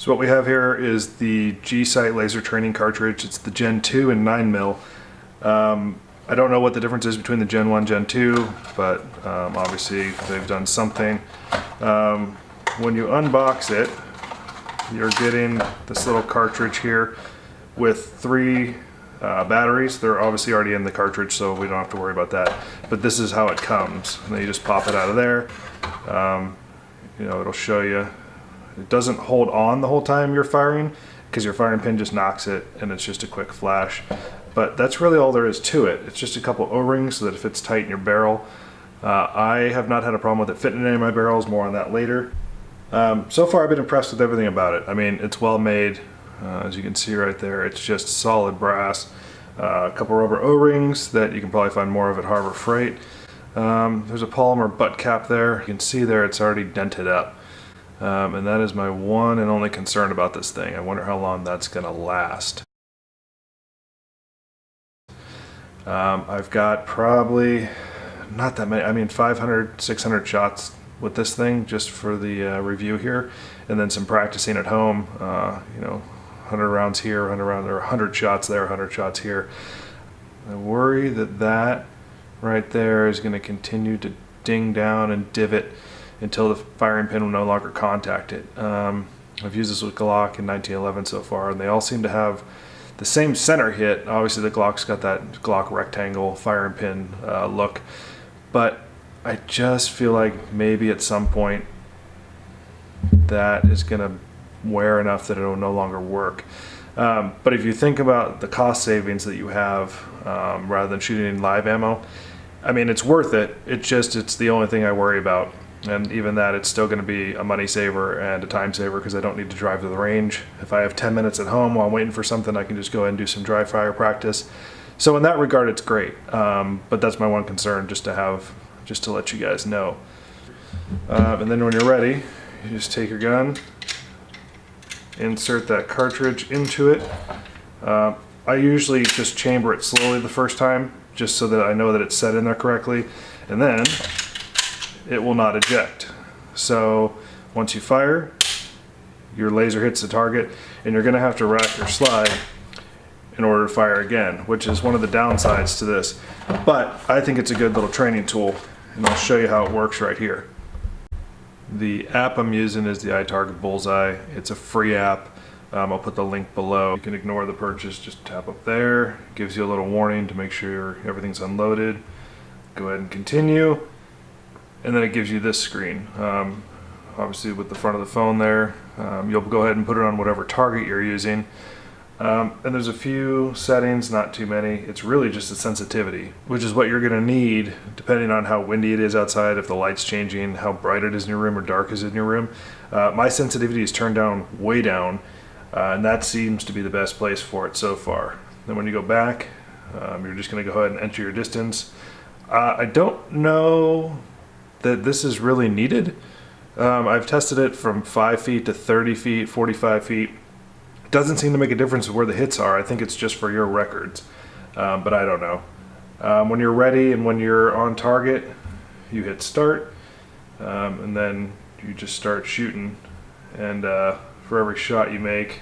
So what we have here is the G-Sight laser training cartridge. It's the Gen 2 and 9mm. I don't know what the difference is between the Gen 1 Gen 2, but obviously they've done something. When you unbox it, you're getting this little cartridge here with 3 batteries. They're obviously already in the cartridge, so we don't have to worry about that. But this is how it comes. And then you just pop it out of there. You know, it'll show you. It doesn't hold on the whole time you're firing because your firing pin just knocks it and it's just a quick flash. But that's really all there is to it. It's just a couple O-rings so that it fits tight in your barrel. I have not had a problem with it fitting in any of my barrels, more on that later. So far I've been impressed with everything about it. I mean, it's well made. As you can see right there, it's just solid brass. A couple rubber O-rings that you can probably find more of at Harbor Freight. There's a polymer butt cap there. You can see there it's already dented up. And that is my one and only concern about this thing. I wonder how long that's going to last. I've got probably not that many, I mean 500, 600 shots with this thing just for the review here, and then some practicing at home. You know, 100 rounds here, 100 rounds there, 100 shots there, 100 shots here. I worry that that right there is going to continue to ding down and divot until the firing pin will no longer contact it. I've used this with Glock in 1911 so far, and they all seem to have the same center hit. Obviously the Glock's got that Glock rectangle firing pin look, but I just feel like maybe at some point that is gonna wear enough that it'll no longer work. But if you think about the cost savings that you have rather than shooting in live ammo, I mean, it's worth it. It's the only thing I worry about. And even that, it's still going to be a money saver and a time saver because I don't need to drive to the range. If I have 10 minutes at home while I'm waiting for something, I can just go ahead and do some dry fire practice. So in that regard, it's great. But that's my one concern, just to let you guys know. And then when you're ready, you just take your gun, insert that cartridge into it. I usually just chamber it slowly the first time, just so that I know that it's set in there correctly. And then it will not eject. So once you fire, your laser hits the target and you're going to have to rack or slide in order to fire again, which is one of the downsides to this. But I think it's a good little training tool, and I'll show you how it works right here. The app I'm using is the iTarget Bullseye. It's a free app. I'll put the link below. You can ignore the purchase, just tap up there. It gives you a little warning to make sure everything's unloaded. Go ahead and continue. And then it gives you this screen. Obviously with the front of the phone there, you'll go ahead and put it on whatever target you're using. And there's a few settings, not too many. It's really just a sensitivity, which is what you're gonna need depending on how windy it is outside, if the light's changing, how bright it is in your room or dark is in your room. My sensitivity is turned down, way down, and that seems to be the best place for it so far. Then when you go back, you're just gonna go ahead and enter your distance. I don't know that this is really needed. I've tested it from 5 feet to 30 feet, 45 feet. It doesn't seem to make a difference where the hits are. I think it's just for your records, but I don't know. When you're ready and when you're on target, you hit start, and then you just start shooting. And for every shot you make,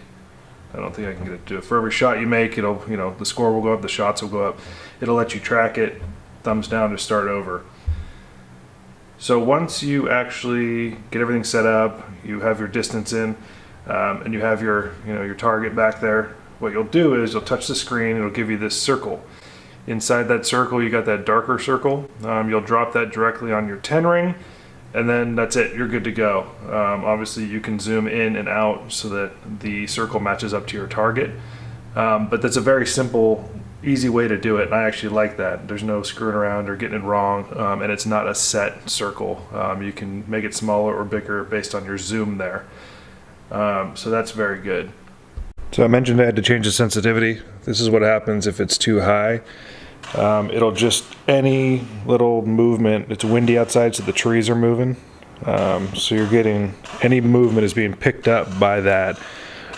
I don't think I can get it to do it. For every shot you make, it'll, you know, the score will go up, the shots will go up. It'll let you track it, thumbs down to start over. So once you actually get everything set up, you have your distance in, and you have your, your target back there, what you'll do is you'll touch the screen, it'll give you this circle. Inside that circle, you got that darker circle. You'll drop that directly on your 10 ring, and then that's it, you're good to go. Obviously you can zoom in and out so that the circle matches up to your target. But that's a very simple, easy way to do it, and I actually like that. There's no screwing around or getting it wrong, and it's not a set circle. You can make it smaller or bigger based on your zoom there. So that's very good. So I mentioned I had to change the sensitivity. This is what happens if it's too high. It'll just, any little movement, it's windy outside so the trees are moving. So you're getting, any movement is being picked up by that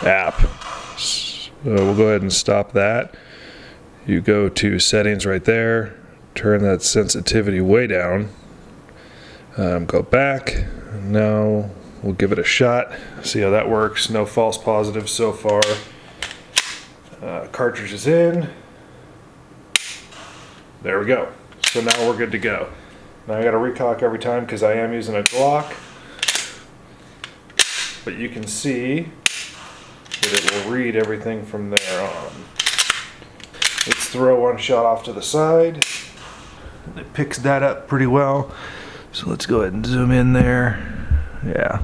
app. So we'll go ahead and stop that. You go to settings right there, turn that sensitivity way down, go back. Now we'll give it a shot, see how that works. No false positives so far. Cartridge is in. There we go. So now we're good to go. Now I gotta recock every time because I am using a Glock. But you can see that it will read everything from there on. Let's throw one shot off to the side. It picks that up pretty well. So let's go ahead and zoom in there. Yeah,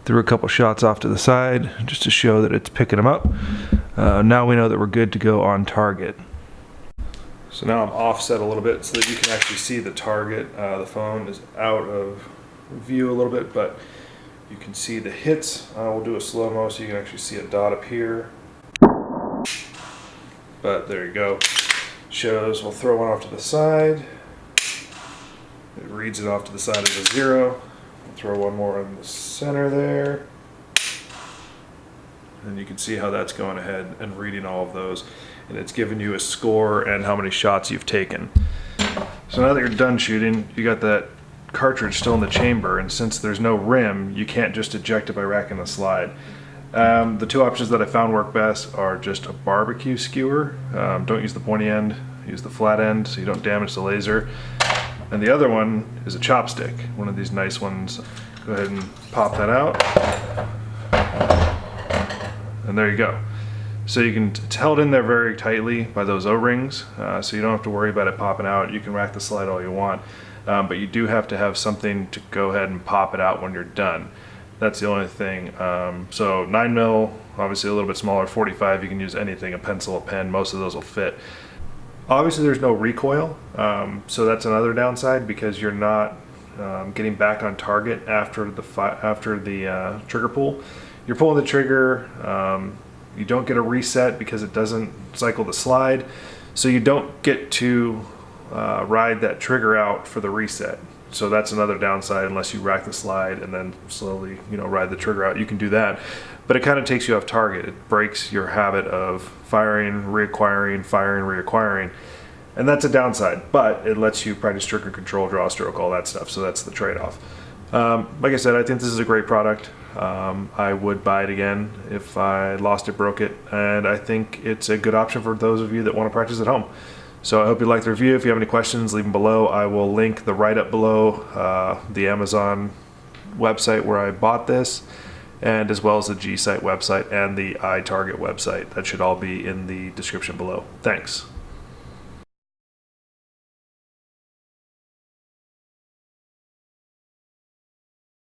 threw a couple shots off to the side just to show that it's picking them up. Now we know that we're good to go on target. So now I'm offset a little bit so that you can actually see the target. The phone is out of view a little bit, but you can see the hits. We'll do a slow-mo so you can actually see a dot up here. But there you go. Shows, we'll throw one off to the side. It reads it off to the side of the 0. We'll throw one more in the center there. And you can see how that's going ahead and reading all of those. And it's giving you a score and how many shots you've taken. So now that you're done shooting, you got that cartridge still in the chamber, and since there's no rim, you can't just eject it by racking the slide. The two options that I found work best are just a barbecue skewer. Don't use the pointy end, use the flat end so you don't damage the laser. And the other one is a chopstick, one of these nice ones. Go ahead and pop that out. And there you go. So you can, it's held in there very tightly by those O-rings, so you don't have to worry about it popping out. You can rack the slide all you want, but you do have to have something to go ahead and pop it out when you're done. That's the only thing. So 9mm, obviously a little bit smaller. 45, you can use anything, a pencil, a pen, most of those will fit. Obviously there's no recoil, so that's another downside because you're not getting back on target after the trigger pull. You're pulling the trigger, you don't get a reset because it doesn't cycle the slide, so you don't get to ride that trigger out for the reset. So that's another downside unless you rack the slide and then slowly, ride the trigger out. You can do that, but it kind of takes you off target. It breaks your habit of firing, reacquiring, firing, reacquiring, and that's a downside. But it lets you practice trigger control, draw stroke, all that stuff. So that's the trade-off. Like I said, I think this is a great product. I would buy it again if I lost it, broke it, and I think it's a good option for those of you that want to practice at home. So I hope you liked the review. If you have any questions, leave them below. I will link the write-up below, the Amazon website where I bought this, and as well as the G-Site website and the iTarget website. That should all be in the description below. Thanks.